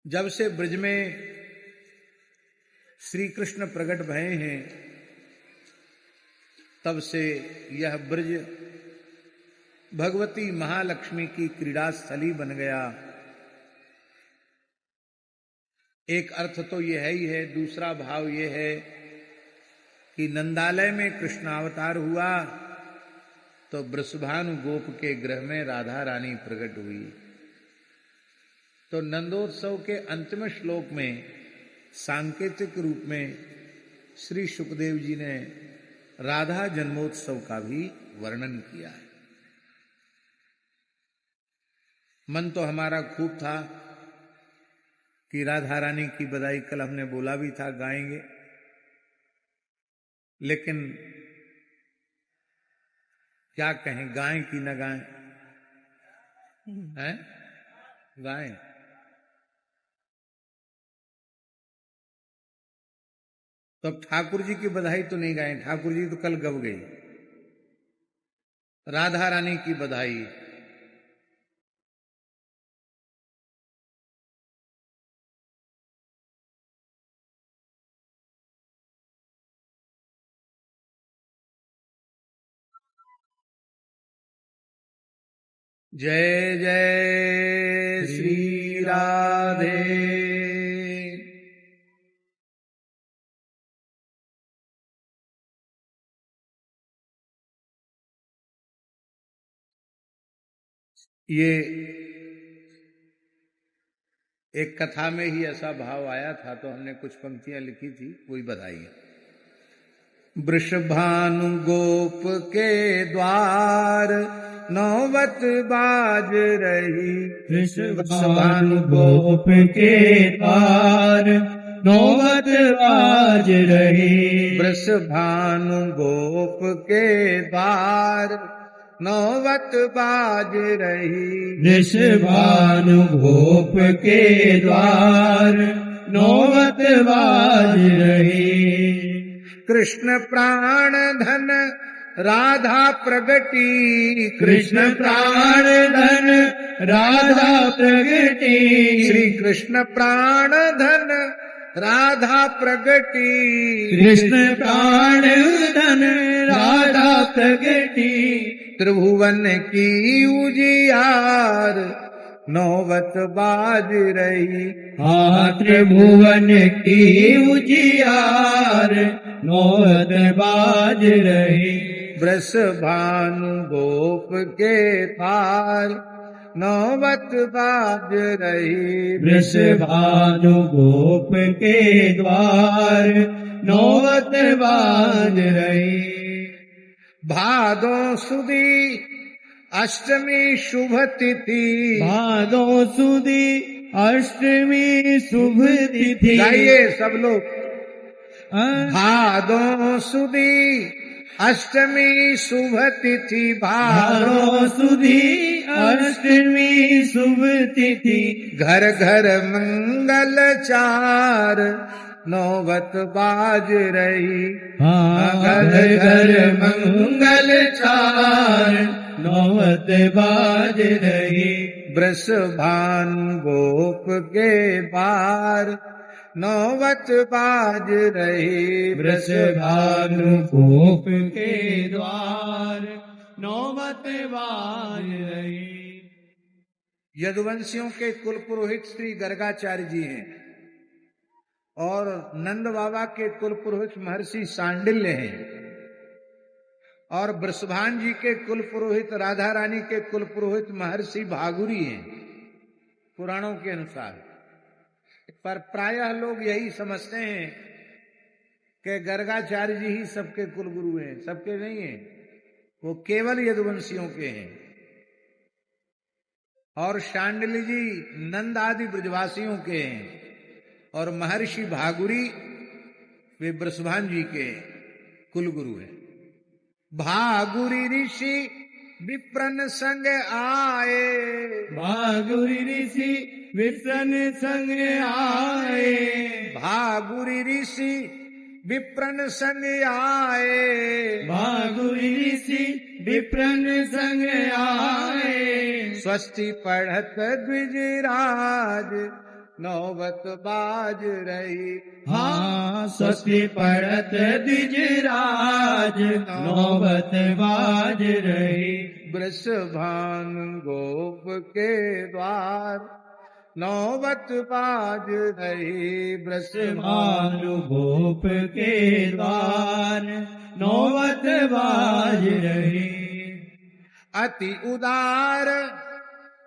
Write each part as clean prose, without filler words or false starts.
जब से ब्रज में श्री कृष्ण प्रकट भये हैं तब से यह ब्रज भगवती महालक्ष्मी की क्रीड़ा स्थली बन गया। एक अर्थ तो यह ही है। दूसरा भाव यह है कि नंदालय में कृष्णावतार हुआ तो वृषभानु गोप के गृह में राधा रानी प्रकट हुई। तो नंदोत्सव के अंतिम श्लोक में सांकेतिक रूप में श्री सुखदेव जी ने राधा जन्मोत्सव का भी वर्णन किया है। मन तो हमारा खूब था कि राधा रानी की बधाई कल हमने बोला भी था गाएंगे, लेकिन क्या कहें, गाएं कि न गाएं? हैं? गाएं। तो अब ठाकुर जी की बधाई तो नहीं गाएं, ठाकुर जी तो कल गब गई। राधा रानी की बधाई। जय जय श्री राधे। ये एक कथा में ही ऐसा भाव आया था तो हमने कुछ पंक्तियां लिखी थी, वही बधाई है। वृषभानु गोप के द्वार नौबत बाज रही। वृषभानु गोप के द्वार नौबत बाज रही। वृषभानु गोप के द्वार नौबत बाज रही। वृषभानु गोप के द्वार नौबत बाज रही। कृष्ण प्राण धन राधा प्रगटी। कृष्ण प्राण धन राधा प्रगटी। श्री कृष्ण प्राण धन राधा प्रगटी। कृष्ण प्राण धन राधा प्रगटी। त्रिभुवन की उजियार नौबत बाज रही। हाँ त्रिभुवन की उजियार नौबत बाज रही। वृषभानु गोप के द्वार नौबत बाज रही। वृषभानु गोप के द्वार नौबत बाज रही। भादो सुदी अष्टमी शुभ तिथि। भादो सुदी अष्टमी शुभ तिथि। गाइए सब लोग। भादो सुदी अष्टमी शुभ तिथि। भादो सुदी अष्टमी शुभ तिथि। घर घर मंगल चार नौबत बाज रही। हाँ घर घर मंगल चार नौबत बाज रही। वृषभानु गोप के द्वार नौबत बाज रही। वृषभानु गोप के द्वार नौबत बाज रही। यदुवंशियों के कुल पुरोहित श्री गर्गाचार्य जी हैं और नंद बाबा के कुल पुरोहित महर्षि सांडिल्य हैं और वृषभान जी के कुल पुरोहित राधा रानी के कुल पुरोहित महर्षि भागुरी हैं पुराणों के अनुसार। पर प्रायः लोग यही समझते हैं कि गर्गाचार्य जी ही सबके कुल गुरु हैं। सबके नहीं हैं, वो केवल यदुवंशियों के हैं। और शांडिल्य जी नंद आदि ब्रजवासियों के हैं और महर्षि भागुरी वे वृषभान जी के कुल गुरु हैं। भागुरी ऋषि विप्रन संग आए। भागुरी ऋषि विप्रन संग आए। भागुरी ऋषि विप्रन संग आए। भागुरी ऋषि विप्रन संग आए। स्वस्ति पढ़त द्विजराज नौबत बाज रही। हाँ स्वस्ति पढ़त द्विजराज नौबत बाज रही। वृषभान गोप के द्वार नौबत बाज रही। वृषभान गोप के द्वार नौबत बाज रही। अति उदार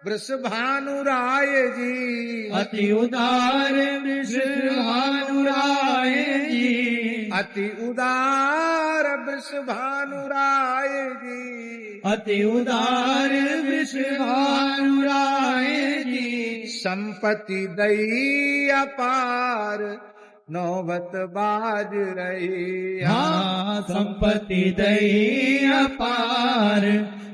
वृषभानुराय जी। अति उदार वृषभानुराय जी। अति उदार वृषभानुराय जी। अति उदार वृषभानुराय जी। संपत्ति दई अपार नौबत बाज रही। हाँ संपत्ति दई अपार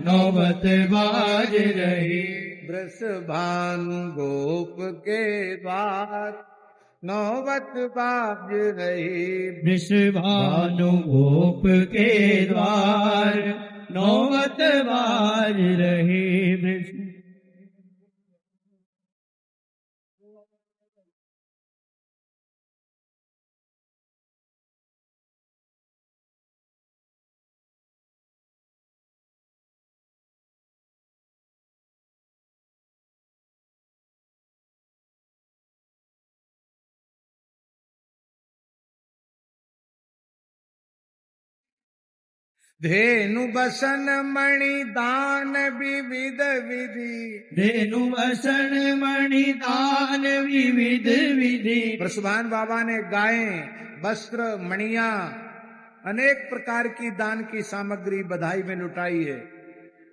नौबत बाज रही। वृषभानु गोप के द्वार नौबत बाज रही। वृषभानु गोप के द्वार नौबत बाज रही। धेनु बसन मणि दान विविध विधि। धेनु बसन मणि दान विविध विधि। वृषभान बाबा ने गायें, वस्त्र, मणिया, अनेक प्रकार की दान की सामग्री बधाई में लुटाई है।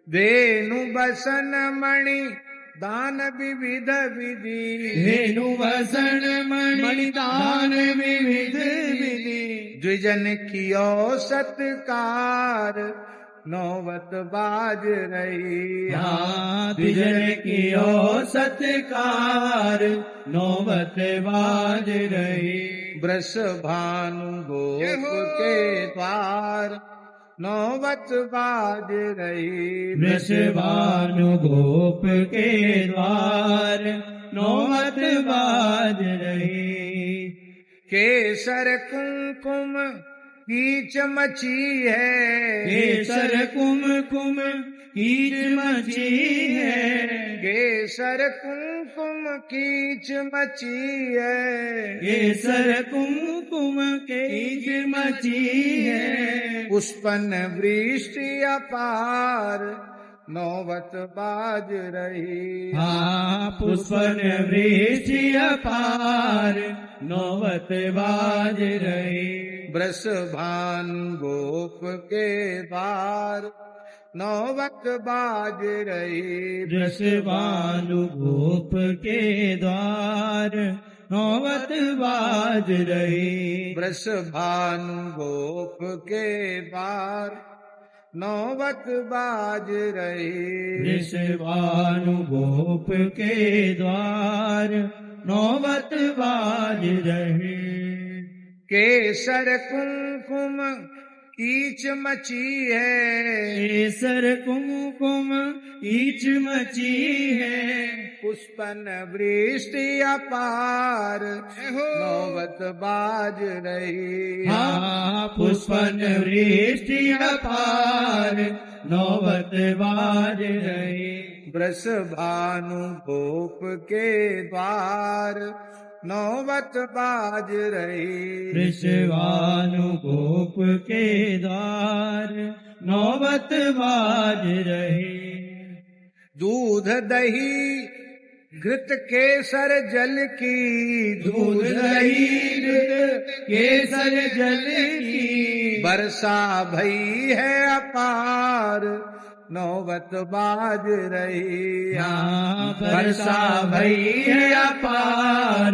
धेनु बसन मणि दान विविध विधि। धेनु बसन मणि दान विविध विधि। द्विजन कियो सत्कार नौबत बाज रही। हाँ द्विजन कियो सत्कार नौबत बाज रही। वृषभानु गोप के द्वार नौबत बाज रही। वृषभानु गोप के द्वार नौबत बाज रही। केसर कुमकुम कीच मची है। केसर कुमकुम कीच मची है। केसर कुमकुम कीच मची है। केसर कुमकुम कीच मची है। पुष्पन वृष्टि अपार नौबत बाज रही। हाँ पुष्पन वृष्टि अपार नौबत बाज रही। वृषभानु गोप के द्वार नौबत बाज रही। वृषभानु गोप के द्वार नौबत बाज रही। वृषभानु गोप के द्वार नौबत बाज रही। वृषभानु गोप के द्वार नौबत बाज रही। केसर कुमकुम कीच मची है। केसर कुमकुम कीच मची है। पुष्पन वृष्टि अपार नौबत बाज रही। हाँ पुष्पन वृष्टि अपार नौबत बाज रही। वृषभानु गोप के द्वार नौबत बाज रही। वृषभानु गोप के द्वार नौबत बाज रही। दूध दही घृत केसर जल की। दूध दही घृत केसर जल की। वर्षा भई है अपार नौबत बाज रही। हाँ वर्षा भई है अपार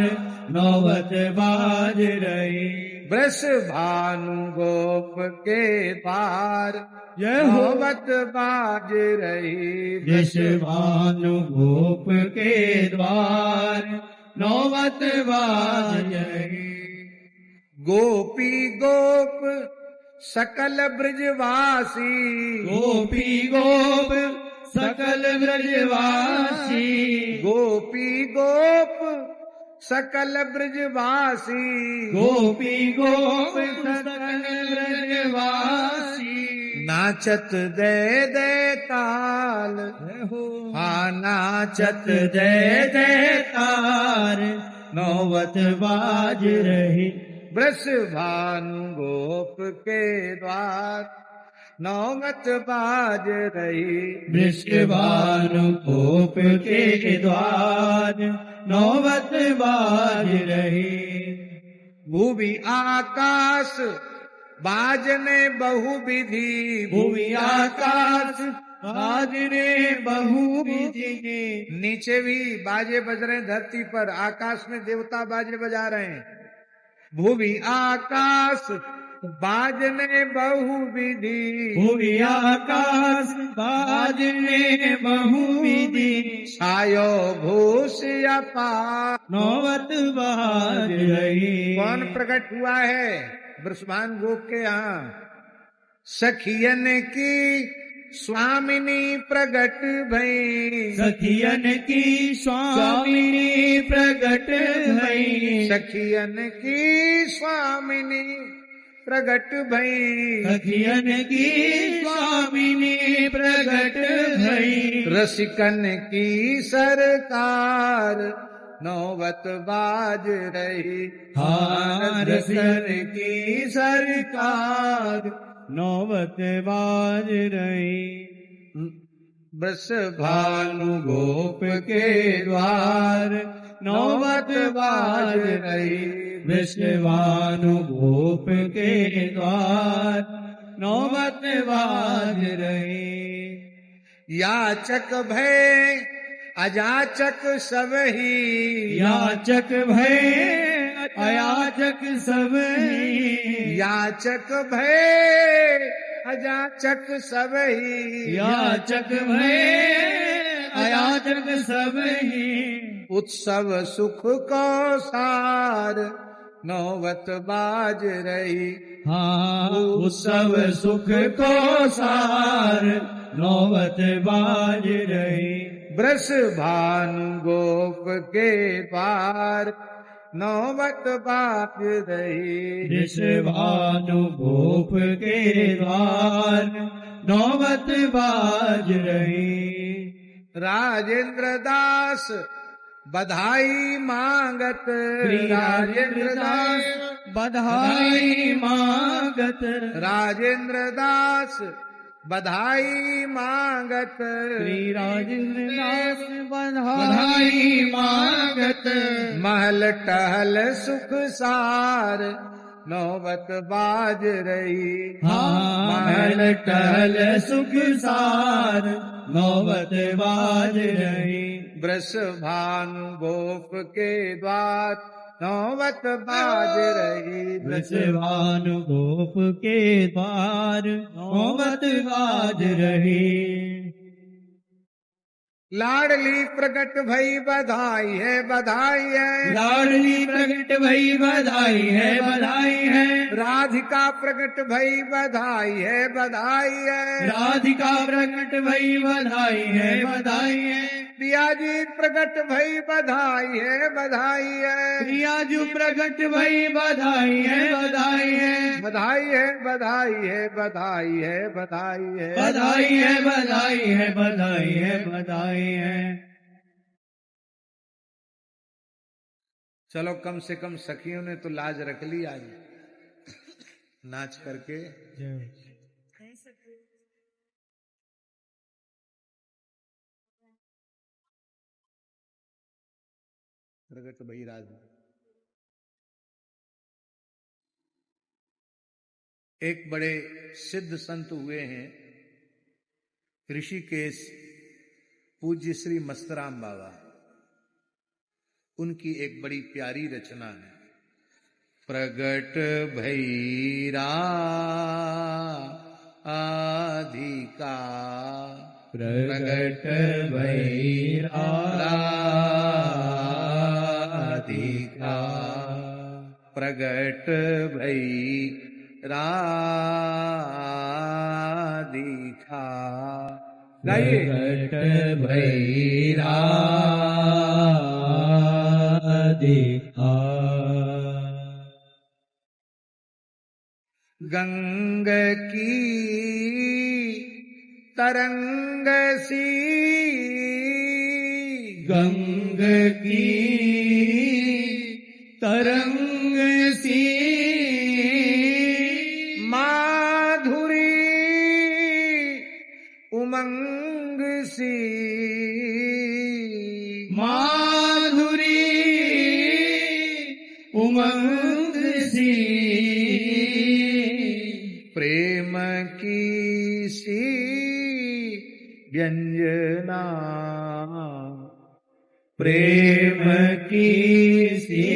नौबत बाज रही। वृषभानु गोप के द्वार नौबत बाज रही। वृषभानु गोप के द्वार नौबत बाज रही। गोपी गोप सकल ब्रजवासी। गोपी गोप सकल ब्रजवासी। गोपी गोप सकल ब्रजवासी, गोपी गोप सकल ब्रजवासी, नाचत दे दे ताल, हाँ नाचत दे दे तार, नौबत बाज रही। वृषभानु गोप के द्वार, नौबत बाज रही। वृषभानु गोप के द्वार, नौबत बाज रही। भूवि आकाश बाजने बहुविधि, भूमि आकाश बाजने बहुविधि, नीचे भी बाजे बज रहे हैं, धरती पर आकाश में देवता बाजे बजा रहे हैं। भूवि आकाश बाजने बहुविधि, भूमि आकाश बाजने बहुविधि, छायो भूष अपार, नौबत बाज रही। कौन प्रकट हुआ है वृषभान गोप के यहाँ? सखियन की स्वामिनी प्रगट भई, सखियन की स्वामिनी प्रगट भई, सखियन की स्वामिनी प्रगट भई, सखियन की स्वामिनी प्रगट भई। रसिकन की सरकार, नौबत बाज रही। हाँ रसिकन की सरकार, नौबत बाज रही। वृषभानु गोप के द्वार, नौबत बाज रही। वृषभानु गोप के द्वार, नौबत बाज रही। याचक भय अजाचक सबही, याचक भय अयाचक सबही, याचक भय अजाचक सबही, याचक भय अयाचक सबही। उत्सव सुख को सार, नौबत बाज रही। हाँ उत्सव सुख को सार, नौबत बाज रही। वृषभानु गोप के द्वार, नौबत बाज रही। वृषभानु गोप के द्वार, नौबत बाज रही। राजेंद्र दास बधाई मांगत, राजेंद्र दास बधाई मांगत, राजेंद्र दास बधाई मांगत, श्री राजेंद्र दास बधाई मांगत। महल टहल सुख सार, नौबत बाज रही। हाँ महल टहल सुख सार, नौबत बाज रही। वृषभानु गोप के द्वार, नौबत बाज रही। वृषभानु गोप के द्वार, नौबत बाज रही। लाडली प्रकट भई बधाई है, बधाई है। लाडली प्रकट भई बधाई है, बधाई है। राधिका प्रकट भई बधाई है, बधाई है। राधिका प्रकट भई बधाई है, बधाई है। प्रियाजी प्रकट भई बधाई है, बधाई है। प्रियाजू प्रकट भई बधाई है, बधाई है। बधाई है, बधाई है, बधाई है, बधाई है। बधाई है, बधाई है, बधाई है, बधाई है। चलो कम से कम सखियों ने तो लाज रख ली आज नाच करके। प्रगट भई राज एक बड़े सिद्ध संत हुए हैं ऋषिकेश, पूज्य श्री मस्तराम बाबा। उनकी एक बड़ी प्यारी रचना है, प्रगट भई राधिका, प्रगट भई राधिका, प्रगट भई राधिका। प्रगट भई राधिका, गंग की तरंग सी, गंग की तरंग सी, माधुरी उमंग सी, माधुरी उमंग सी, प्रेम की सी व्यंजना, प्रेम की सी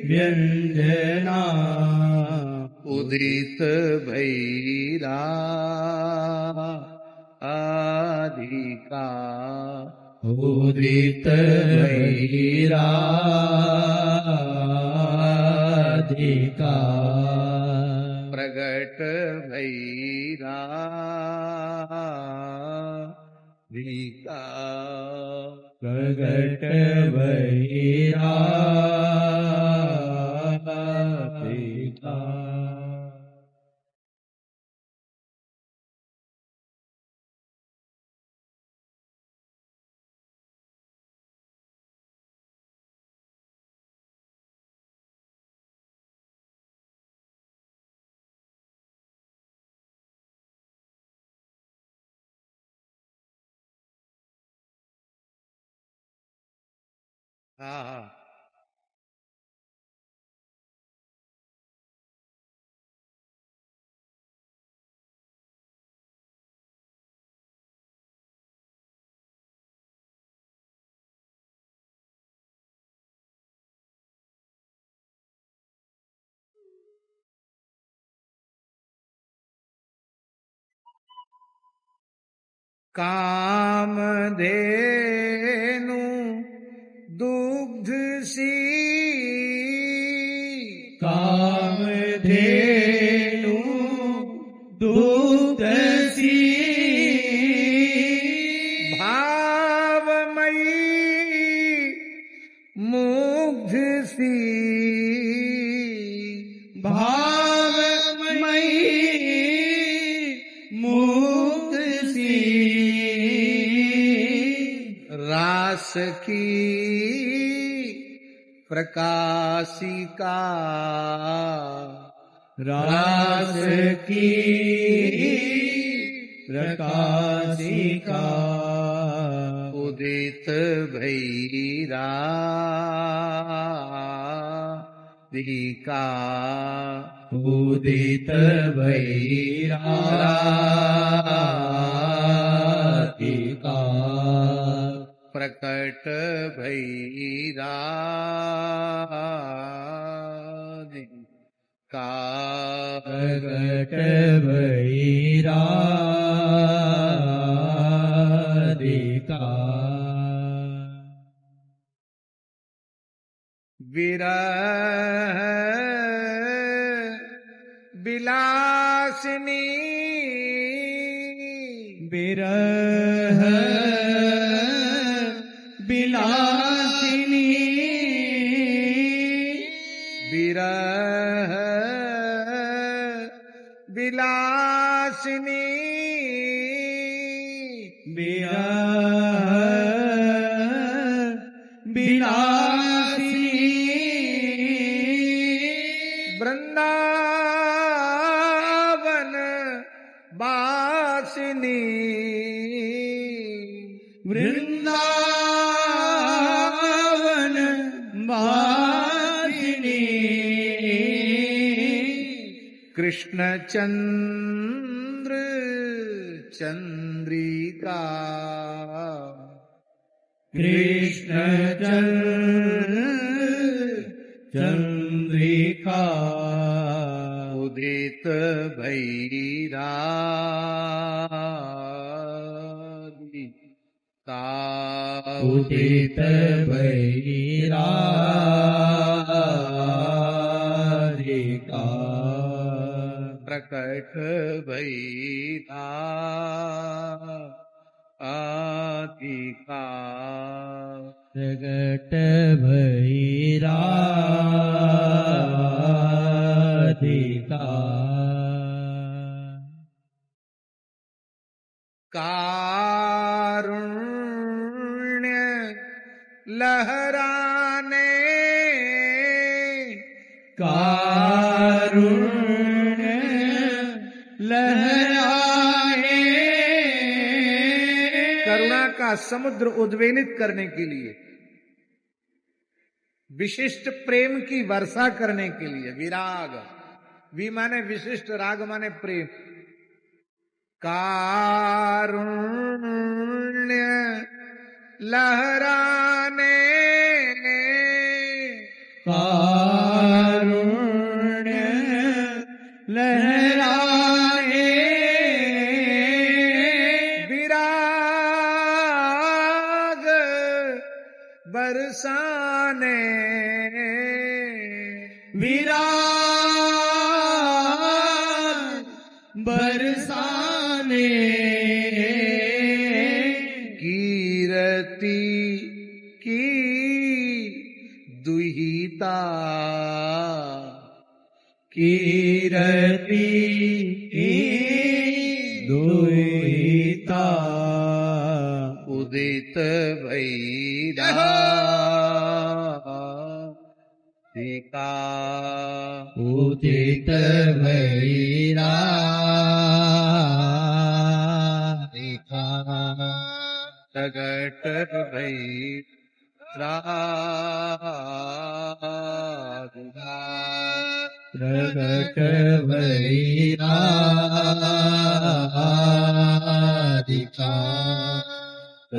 व्यंजना, उदित भैरा आधिका, उदित भैराधिका, प्रगट भैरा धिका, प्रगट भैराधिका। हाँ हाँ। कामधेनु दुग्ध सी, कामधेनु दुग्ध सी, भावमयी मुग्ध सी, भावमयी मुग्ध सी, रास की प्रकाशिका, रास की प्रकाशिका, उदित भैरा धिका, उदित भैराधिका, प्रकट भैरा धिका, प्रकट भैराधिका, विरह विलासिनी, विरह विलासिनी, विरह विलासिनी, विरह विलासिनी, वृंदावन वासिनी, वृंदावन वासिनी, कृष्ण चंद्र चंद्रिका, कृष्ण चंद्रिका, उदित भैरा धिका, उदित भैराधिका, प्रकट भैरा आधिका, प्रगट भई राधिका कारुण्य लहराने कारुण्य लहराए करुणा का समुद्र उद्वेलित करने के लिए, विशिष्ट प्रेम की वर्षा करने के लिए। विराग, वि माने विशिष्ट, राग माने प्रेम। कारुण्य लहराने कारुण्य लहराए विराग बरसाने विराग बरसाने कीरति की दुहिता कीरति की दुहिता उदित भैरा दिका उदित भैरा दिका प्रगट भई राधिका प्रगट भई राधिका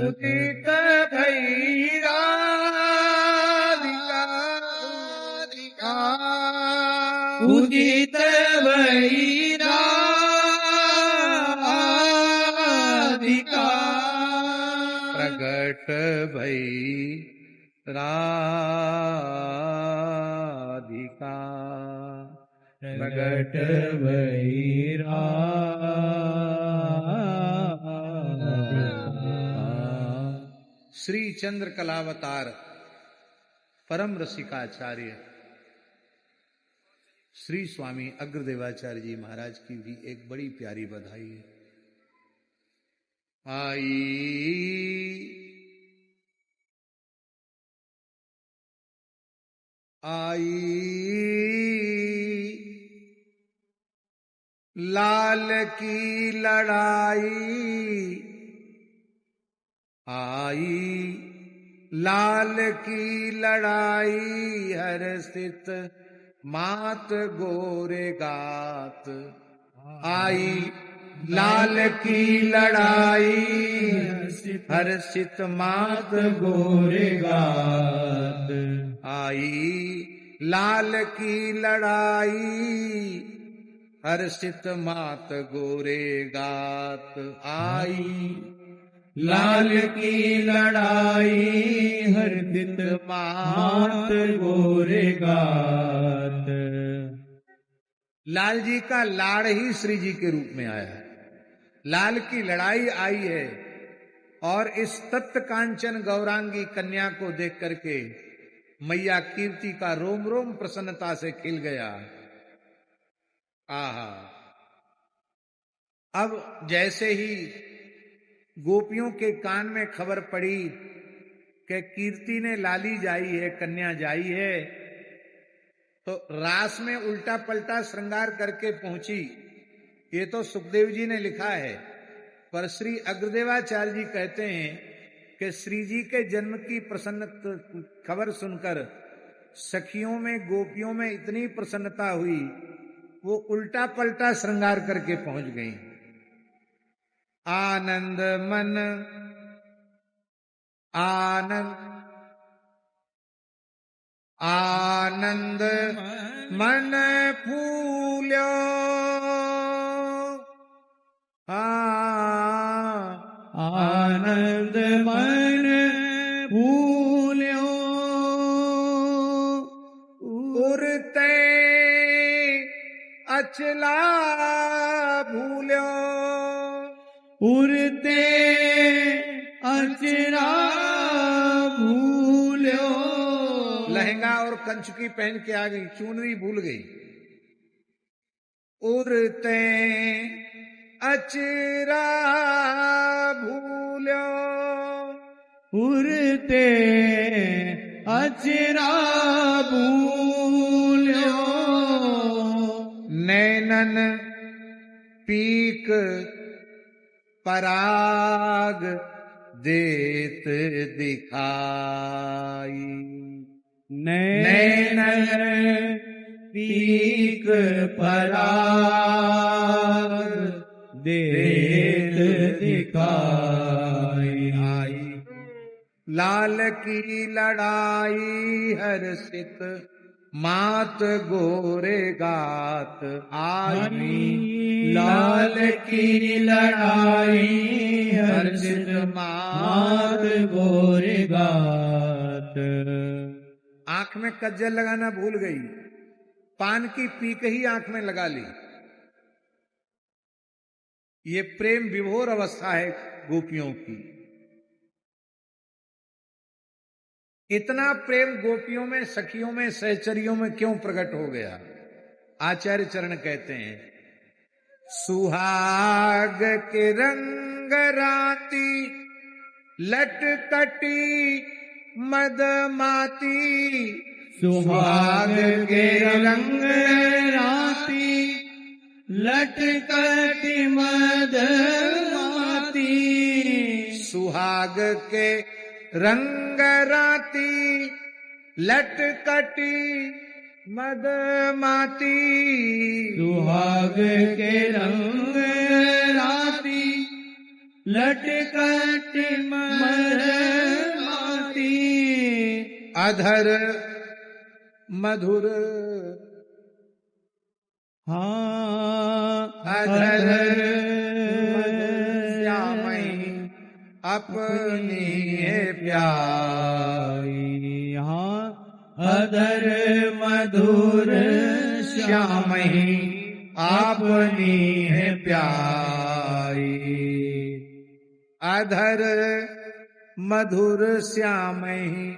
उदित भई राधिका उदित भई राधिका प्रगट भई राधिका प्रगट भई राधिका श्री चंद्र कलावतार परम रसिकाचार्य श्री स्वामी अग्रदेवाचार्य जी महाराज की भी एक बड़ी प्यारी बधाई है। आई लाल की लड़ाई, आई लाल की लड़ाई, हर स्थित मात गोरे गात। आई लाल की लड़ाई, हर्षित मात गोरे गात। आई लाल की लड़ाई, हर्षित मात गोरे गात। आई लाल की लड़ाई, हर्षित मात गोरे गात। लाल जी का लाड़ ही श्री जी के रूप में आया है। लाल की लड़ाई आई है और इस तत्त कांचन गौरांगी कन्या को देख करके मैया कीर्ति का रोम रोम प्रसन्नता से खिल गया। आहा, अब जैसे ही गोपियों के कान में खबर पड़ी कि कीर्ति ने लाली जाई है, कन्या जाई है, तो रास में उल्टा पलटा श्रृंगार करके पहुंची। ये तो सुखदेव जी ने लिखा है, पर श्री अग्रदेवाचार्य जी कहते हैं कि श्री जी के जन्म की प्रसन्न खबर सुनकर सखियों में, गोपियों में इतनी प्रसन्नता हुई, वो उल्टा पलटा श्रृंगार करके पहुंच गई। आनंद मन आनंद आनंद मन फूल्यो, आनंद मन फूल्यो, उड़ते अचला भूल्यो, उड़ते अचरा भूल्यो। कंचुकी पहन के आ गई, चुनरी भूल गई। उड़ते अचरा भूल्यो, उड़ते अचरा भूल्यो, नैनन पीक पराग देत दिखाई। नैनन पीक पराग देत दिखाई। आई लाल की लड़ाई हर्षित मात गोरे गात आई। लाल की लड़ाई हर्षित मात गोरे गात। आंख में कज्जल लगाना भूल गई, पान की पीक ही आंख में लगा ली। ये प्रेम विभोर अवस्था है गोपियों की। इतना प्रेम गोपियों में, सखियों में, सहचरियों में क्यों प्रकट हो गया? आचार्य चरण कहते हैं, सुहाग के रंग राती लटकटी मदमाती। सुहाग के रंग राती लटकटी मदमाती। सुहाग के रंग राती लटकटी मदमाती। सुहाग के रंग राती लटकटी मदमाती। अधर मधुर, हाँ अधर श्यामई अपनी है प्यारी। हाँ अधर मधुर श्यामई अपनी है प्यारी। अधर मधुर श्यामई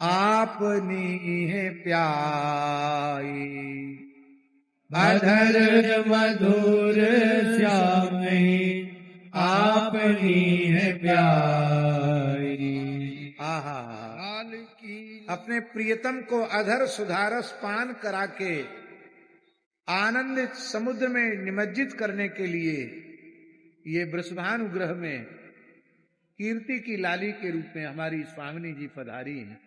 आपनी है प्यारी। अधर मधुर श्यामई आपनी है प्यारी। आहा, अपने प्रियतम को अधर सुधारस पान करा के आनंदित समुद्र में निमज्जित करने के लिए ये वृषभानुग्रह में कीर्ति की लाली के रूप में हमारी स्वामिनी जी पधारी हैं।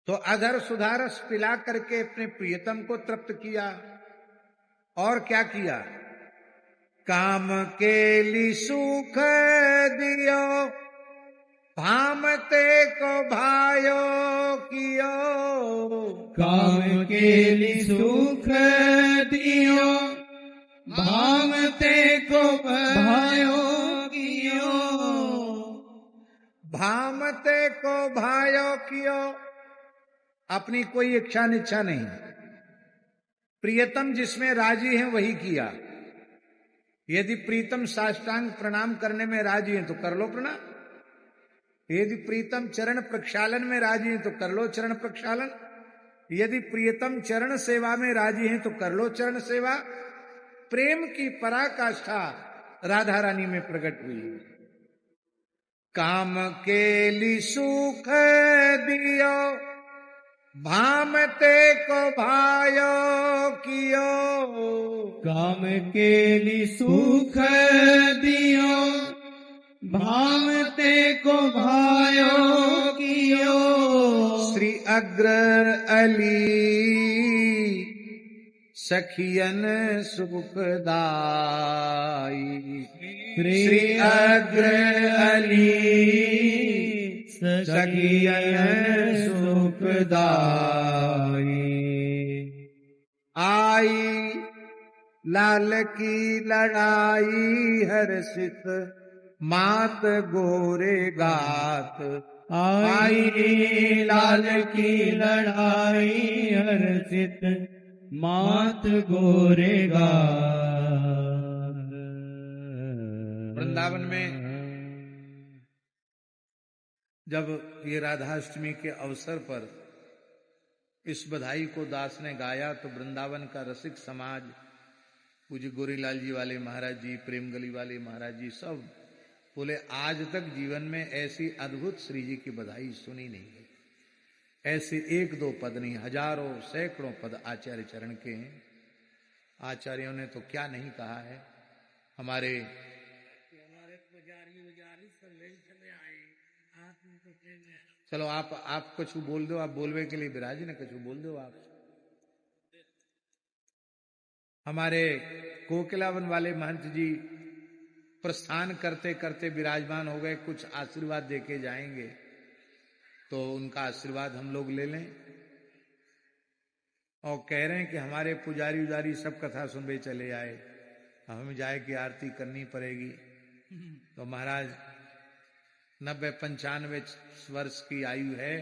तो अधर सुधारस पिला करके अपने प्रियतम को तृप्त किया। और क्या किया? काम के लिए सुख दियो, भामते को भायो कियो। काम के लिए सुख दियो, भामते को भायो कियो। भामते को भायो कियो, अपनी कोई इच्छा निच्छा नहीं, प्रियतम जिसमें राजी है वही किया। यदि प्रीतम साष्टांग प्रणाम करने में राजी है तो कर लो प्रणाम। यदि प्रीतम चरण प्रक्षालन में राजी है तो कर लो चरण प्रक्षालन। यदि प्रियतम चरण सेवा में राजी है तो कर लो चरण सेवा। प्रेम की पराकाष्ठा राधा रानी में प्रकट हुई। काम के लिए सुख दियो, भामते को भायो कियो। काम के लिए सुख दियो, भामते को भायो कियो। श्री अग्र अली सखियन सुखदाई। श्री अग्र अली सखियन सुखदाई। आई लाल की लड़ाई हर्षित मात गोरे गात। आई लाल की लड़ाई हर्षित मात गोरे गात। वृंदावन में जब ये राधाष्टमी के अवसर पर इस बधाई को दास ने गाया तो वृंदावन का रसिक समाज, पूज्य गोरीलाल जी वाले महाराज जी, प्रेम गली वाले महाराज जी, सब बोले आज तक जीवन में ऐसी अद्भुत श्री जी की बधाई सुनी नहीं गई। ऐसे एक दो पद नहीं, हजारों सैकड़ों पद आचार्य चरण के हैं। आचार्यों ने तो क्या नहीं कहा है। हमारे चलो आप कुछ बोल दो, आप बोलवे के लिए विराजी ने कुछ बोल दो आप। हमारे कोकिलावन वाले महंत जी प्रस्थान करते करते विराजमान हो गए, कुछ आशीर्वाद देके जाएंगे, तो उनका आशीर्वाद हम लोग ले लें। और कह रहे हैं कि हमारे पुजारी उजारी सब कथा सुनबे चले आए, हमें जाए की आरती करनी पड़ेगी। तो महाराज 90-95 वर्ष की आयु है।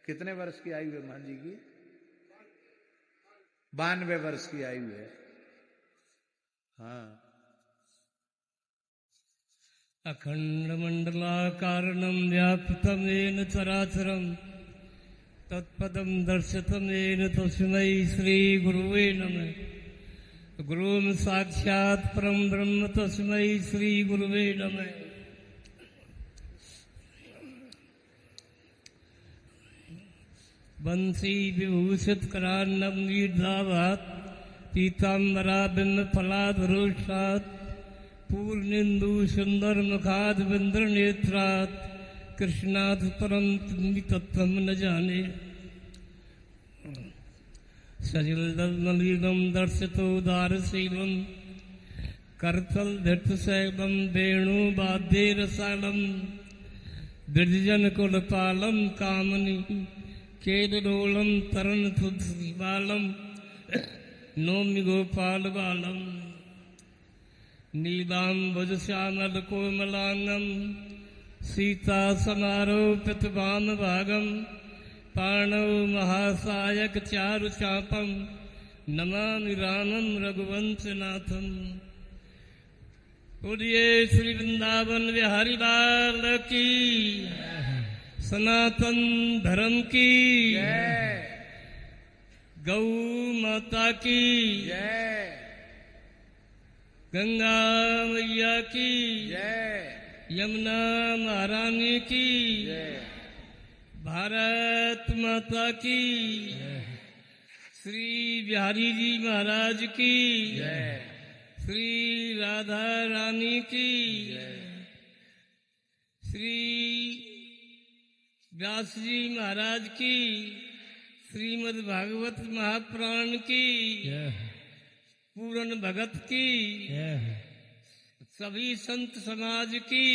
कितने वर्ष की आयु है मान जी की? 92 वर्ष की आयु है। हाँ। अखंड मंडलाकारणम व्याप्तम येन चराचरम तत्पदम दर्शितम येन तस्मै श्री गुरुवे नमः। गुरुम साक्षात् परम ब्रह्म तस्मै श्री गुरुवे नमः। बंसी विभूषित करान्नम वीरधावात पीताम्बरा बिंब फलाद रोषात पूर्णिंदु सुंदर मुखाद बिंद्र नेत्रात कृष्णाथ परम तत्व न जाने। सजल नलीनम दर्शितो दारशीलम करतल धृतशैलम वेणु वाद्ये रसालम ब्रजजन कुलपालम कामनी केलोलम तरण बालम नौमि गोपाल बालम। नीलांबुज श्यामल कोमलांगम सीता समारोपित वाम भागम पाणव महासायक चारु चापम नमामि रामम रघुवंशनाथम। बोलिए श्री वृंदावन बिहारी लाल की, सनातन धर्म की जय, गौ माता की जय, गंगा मैया की जय, यमुना महारानी की जय, भारत माता की, श्री बिहारी जी महाराज की जय, श्री राधा रानी की, श्री व्यास जी महाराज की, श्रीमद् भागवत महापुराण की, पूर्ण भगत की, सभी संत समाज की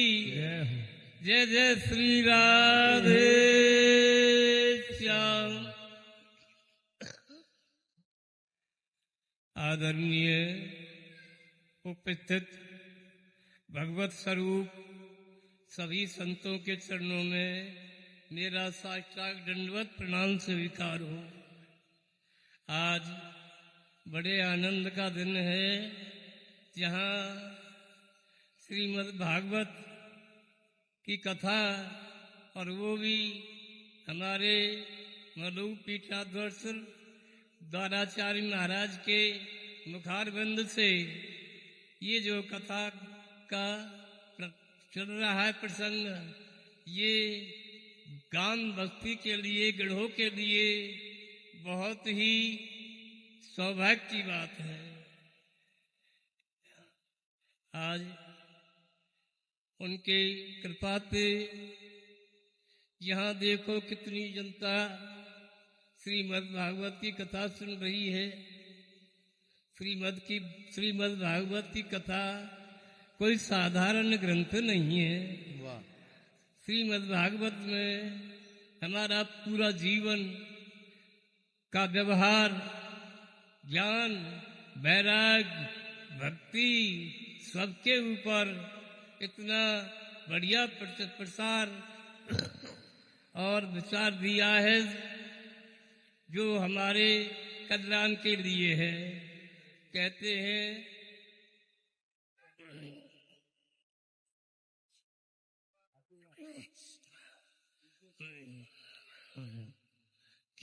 जय जय श्री राधे श्याम। आदरणीय उपस्थित भगवत स्वरूप सभी संतों के चरणों में मेरा साष्टांग दंडवत प्रणाम स्वीकार हो। आज बड़े आनंद का दिन है, जहाँ श्रीमद् भागवत की कथा, और वो भी हमारे मलु पीठाध्यक्ष द्वाराचार्य महाराज के मुखारबंद से ये जो कथा का चल रहा है प्रसंग, ये गांव बस्ती के लिए, गढ़ों के लिए बहुत ही सौभाग्य की बात है। आज उनके कृपा से यहाँ देखो कितनी जनता श्रीमद् भागवत की कथा सुन रही है। श्रीमद् भागवत की कथा कोई साधारण ग्रंथ नहीं है। वाह। श्रीमद् भागवत में हमारा पूरा जीवन का व्यवहार, ज्ञान, वैराग्य, भक्ति सबके ऊपर इतना बढ़िया प्रसार और विचार दिया है, जो हमारे कल्याण के लिए है। कहते हैं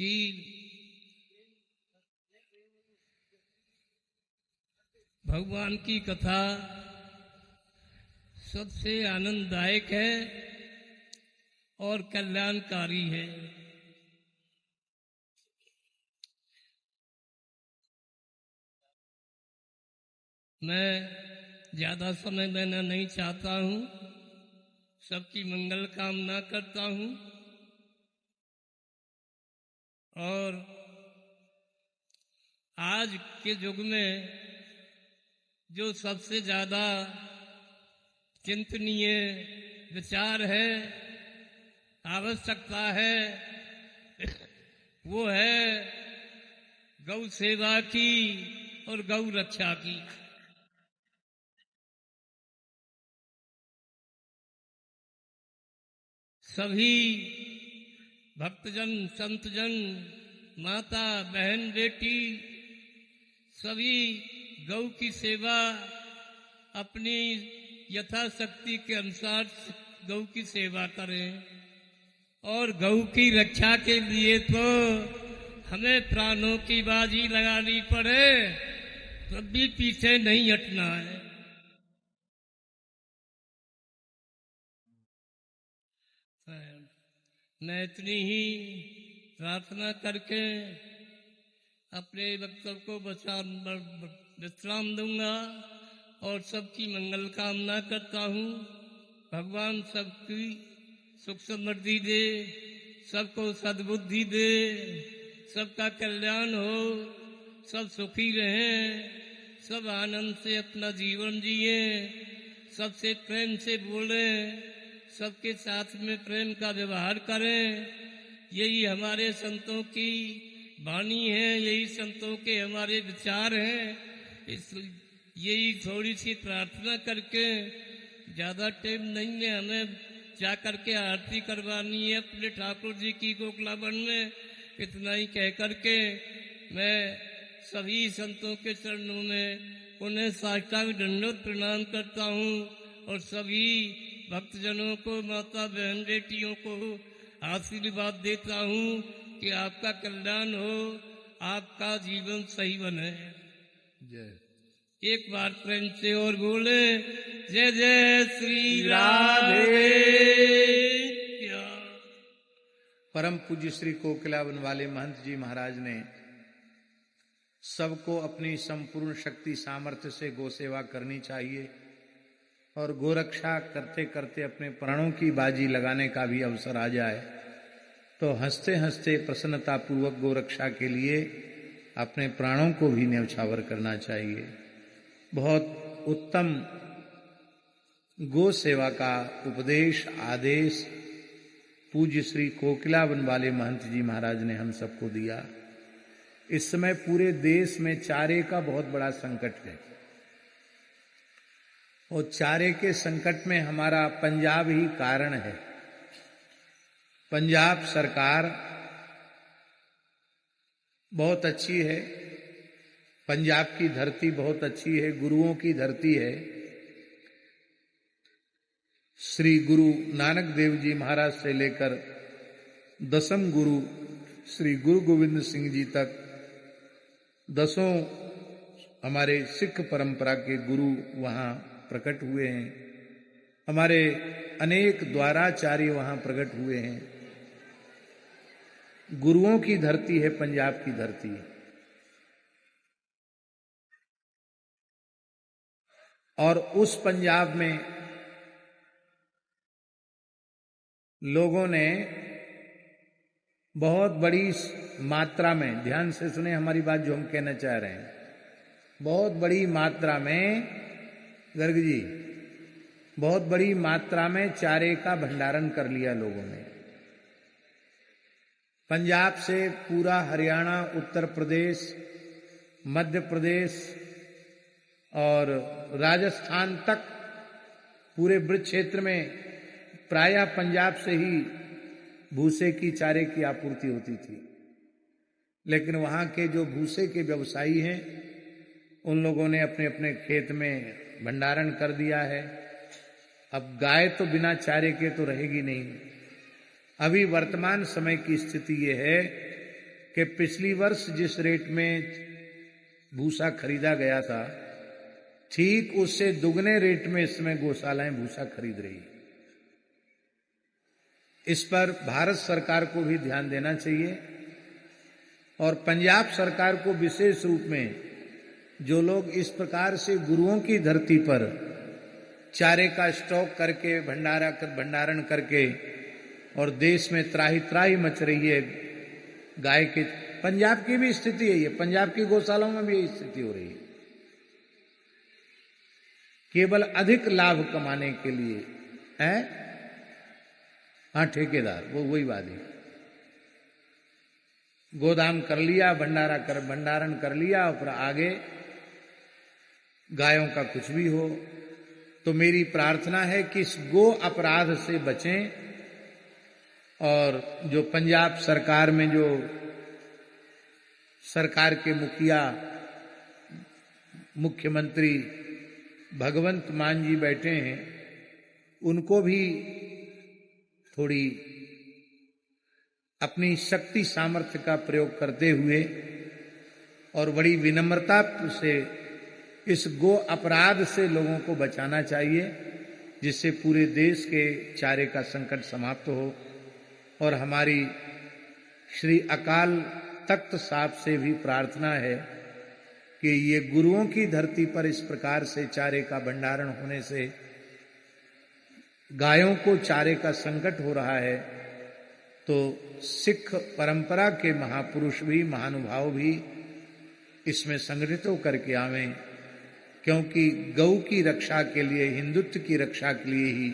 कि भगवान की कथा सबसे आनंददायक है और कल्याणकारी है। मैं ज्यादा समय लेना नहीं चाहता हूँ, सबकी मंगल कामना करता हूँ और आज के युग में जो सबसे ज्यादा चिंतनीय विचार है, आवश्यकता है, वो है गौ सेवा की और गौ रक्षा की। सभी भक्तजन, संतजन, माता, बहन, बेटी सभी गौ की सेवा अपनी यथाशक्ति के अनुसार गौ की सेवा करें और गौ की रक्षा के लिए तो हमें प्राणों की बाजी लगानी पड़े तब भी पीछे नहीं हटना है। मैं इतनी ही प्रार्थना करके अपने वक्तव्य को विश्राम दूंगा और सबकी मंगल कामना करता हूँ। भगवान सबकी सुख समृद्धि दे, सबको सद्बुद्धि दे, सबका कल्याण हो, सब सुखी रहें, सब आनंद से अपना जीवन जिए, सबसे प्रेम से बोलें, सबके साथ में प्रेम का व्यवहार करें। यही हमारे संतों की वाणी है, यही संतों के हमारे विचार हैं। यही थोड़ी सी प्रार्थना करके, ज्यादा टाइम नहीं है, हमें जा करके आरती करवानी है अपने ठाकुर जी की गोखलावन में। इतना ही कह करके मैं सभी संतों के चरणों में उन्हें साष्टांग दंडवत प्रणाम करता हूँ और सभी भक्तजनों को, माता बहन बेटियों को आशीर्वाद देता हूँ कि आपका कल्याण हो, आपका जीवन सही बने। जय। एक बार प्रेम से और बोले, जय जय श्री राधे। क्या परम पूज्य श्री कोकिलावन वाले महंत जी महाराज ने सबको अपनी संपूर्ण शक्ति सामर्थ्य से गो सेवा करनी चाहिए और गोरक्षा करते करते अपने प्राणों की बाजी लगाने का भी अवसर आ जाए तो हंसते हंसते प्रसन्नता पूर्वक गोरक्षा के लिए अपने प्राणों को भी न्यौछावर करना चाहिए। बहुत उत्तम गो सेवा का उपदेश, आदेश पूज्य श्री कोकिलावन वाले महंत जी महाराज ने हम सबको दिया। इस समय पूरे देश में चारे का बहुत बड़ा संकट है और चारे के संकट में हमारा पंजाब ही कारण है। पंजाब सरकार बहुत अच्छी है, पंजाब की धरती बहुत अच्छी है, गुरुओं की धरती है। श्री गुरु नानक देव जी महाराज से लेकर दसम गुरु श्री गुरु गोविंद सिंह जी तक दसों हमारे सिख परंपरा के गुरु वहां प्रकट हुए हैं। हमारे अनेक द्वाराचार्य वहां प्रकट हुए हैं। गुरुओं की धरती है पंजाब की धरती है। और उस पंजाब में लोगों ने बहुत बड़ी मात्रा में, ध्यान से सुने हमारी बात जो हम कहना चाह रहे हैं, बहुत बड़ी मात्रा में, गर्ग जी, बहुत बड़ी मात्रा में चारे का भंडारण कर लिया लोगों ने। पंजाब से पूरा हरियाणा, उत्तर प्रदेश, मध्य प्रदेश और राजस्थान तक पूरे ब्रज क्षेत्र में प्रायः पंजाब से ही भूसे की, चारे की आपूर्ति होती थी। लेकिन वहां के जो भूसे के व्यवसायी हैं उन लोगों ने अपने अपने खेत में भंडारण कर दिया है। अब गाय तो बिना चारे के तो रहेगी नहीं। अभी वर्तमान समय की स्थिति ये है कि पिछली वर्ष जिस रेट में भूसा खरीदा गया था, ठीक उससे दुगने रेट में इस समय गौशालाएं भूसा खरीद रही। इस पर भारत सरकार को भी ध्यान देना चाहिए और पंजाब सरकार को विशेष रूप में, जो लोग इस प्रकार से गुरुओं की धरती पर चारे का स्टॉक करके भंडारण करके और देश में त्राही त्राही मच रही है गाय के, पंजाब की भी स्थिति है, ये पंजाब की गौशालाओं में भी यही स्थिति हो रही है। केवल अधिक लाभ कमाने के लिए है, हाँ ठेकेदार, वो वही बात है, गोदाम कर लिया, भंडारण कर लिया और फिर आगे गायों का कुछ भी हो। तो मेरी प्रार्थना है कि इस गो अपराध से बचें और जो पंजाब सरकार में जो सरकार के मुखिया मुख्यमंत्री भगवंत मान जी बैठे हैं, उनको भी थोड़ी अपनी शक्ति सामर्थ्य का प्रयोग करते हुए और बड़ी विनम्रता से इस गो अपराध से लोगों को बचाना चाहिए, जिससे पूरे देश के चारे का संकट समाप्त हो। और हमारी श्री अकाल तख्त साहब से भी प्रार्थना है कि ये गुरुओं की धरती पर इस प्रकार से चारे का भंडारण होने से गायों को चारे का संकट हो रहा है, तो सिख परंपरा के महापुरुष भी, महानुभाव भी इसमें संगठित होकर के आवें, क्योंकि गौ की रक्षा के लिए, हिंदुत्व की रक्षा के लिए ही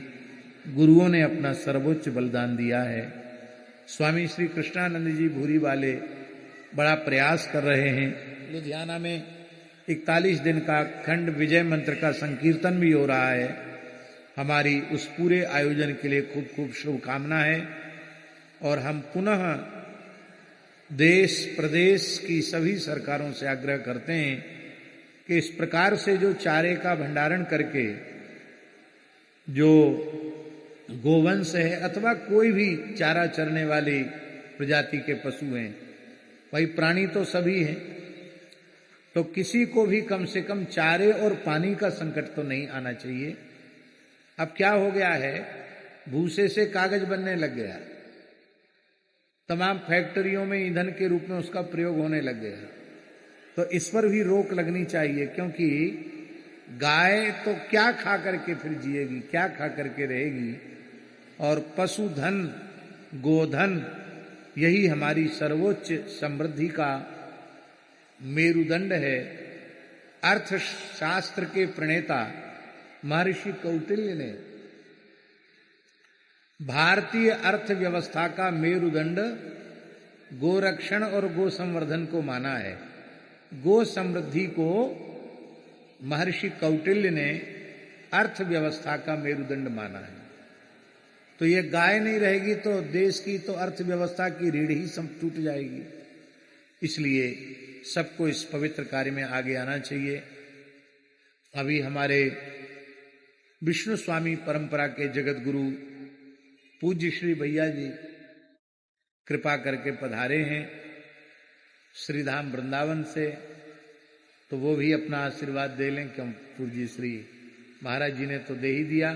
गुरुओं ने अपना सर्वोच्च बलिदान दिया है। स्वामी श्री कृष्णानंद जी भूरी वाले बड़ा प्रयास कर रहे हैं। लुधियाना में 41 दिन का खंड विजय मंत्र का संकीर्तन भी हो रहा है। हमारी उस पूरे आयोजन के लिए खूब खूब शुभकामना है और हम पुनः देश प्रदेश की सभी सरकारों से आग्रह करते हैं कि इस प्रकार से जो चारे का भंडारण करके जो गोवंश है अथवा कोई भी चारा चरने वाली प्रजाति के पशु हैं, भाई प्राणी तो सभी हैं, तो किसी को भी कम से कम चारे और पानी का संकट तो नहीं आना चाहिए। अब क्या हो गया है, भूसे से कागज बनने लग गया, तमाम फैक्ट्रियों में ईंधन के रूप में उसका प्रयोग होने लग गया, तो इस पर भी रोक लगनी चाहिए, क्योंकि गाय तो क्या खा करके फिर जिएगी, क्या खा करके रहेगी, और पशुधन गोधन यही हमारी सर्वोच्च समृद्धि का मेरुदंड है। अर्थशास्त्र के प्रणेता महर्षि कौटिल्य ने भारतीय अर्थव्यवस्था का मेरुदंड गोरक्षण और गो संवर्धन को माना है। गो समृद्धि को महर्षि कौटिल्य ने अर्थव्यवस्था का मेरुदंड माना है। तो ये गाय नहीं रहेगी तो देश की तो अर्थव्यवस्था की रीढ़ ही सब टूट जाएगी। इसलिए सबको इस पवित्र कार्य में आगे आना चाहिए। अभी हमारे विष्णु स्वामी परंपरा के जगत गुरु पूज्य श्री भैया जी कृपा करके पधारे हैं श्रीधाम वृंदावन से, तो वो भी अपना आशीर्वाद दे लें, क्यों पूज्य श्री महाराज जी ने तो दे ही दिया,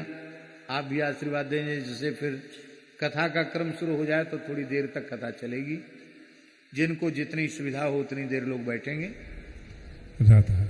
आप भी आशीर्वाद देंगे, जिससे फिर कथा का क्रम शुरू हो जाए तो थोड़ी देर तक कथा चलेगी। जिनको जितनी सुविधा हो उतनी देर लोग बैठेंगे। राधा